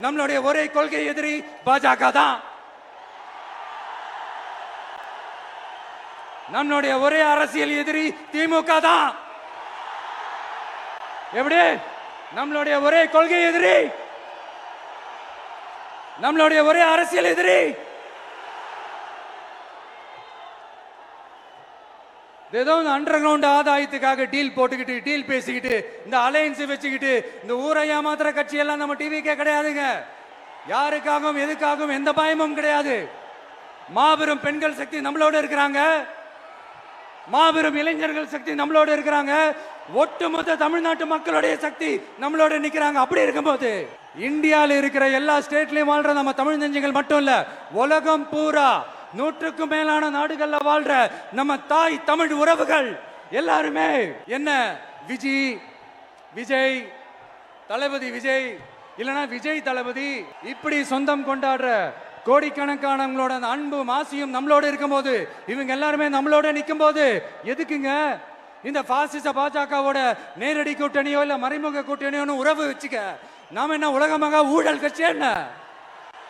நம்மளுடைய ஒரே கொள்கை எதிரி பாஜக தான். நம்மளுடைய ஒரே அரசியல் எதிரி திமுக தான். எப்படி? நம்மளுடைய ஒரே கொள்கை எதிரி, நம்மளுடைய ஒரே அரசியல் எதிரி ஏதோ அண்டர் கிரவுண்ட் ஆதாயத்துக்காக டீல் போட்டுக்கிட்டு டீல் பேசிக்கிட்டு இந்த அலையன்ஸ் வச்சுக்கிட்டு இந்த ஊரை ஏமாத்துற கட்சி எல்லாம் நம்ம டிவிக்கே கிடையாதுங்க. யாருக்காகவும் எதுக்காகவும் எந்த பயமும் கிடையாது. மாபெரும் பெண்கள் சக்தி நம்மளோட இருக்கிறாங்க, மாபெரும் இளைஞர்கள் சக்தி நம்மளோட இருக்கிறாங்க, ஒட்டுமொத்த தமிழ்நாட்டு மக்களுடைய சக்தி நம்மளோட நிக்கிறாங்க. அப்படி இருக்கும்போது இந்தியாவில் இருக்கிற எல்லா ஸ்டேட்லயும் வாழ்ற நம்ம தமிழ் நெஞ்சங்கள் மட்டும் இல்ல, உலகம் பூரா நூற்றுக்கும் மேலான நாடுகள்ல வாழ்ற நம்ம தாய் தமிழ் உறவுகள் எல்லாருமே என்ன விஜய் தளபதி விஜய் இல்லனா விஜய் தளபதி இப்படி சொந்தம் கொண்டாடுற கோடிக்கணக்கானவங்களோட அன்பு மாசியும் நம்மளோட இருக்கும் போது, இவங்க எல்லாருமே நம்மளோட நிற்கும் போது எதுக்குங்க இந்த பாசிச பாஜகவோட நேரடி கூட்டணியோ இல்ல மறைமுக கூட்டணியோ உறவு வச்சுக்க? நாம என்ன உலகமாக ஊழல் கட்சி என்ன?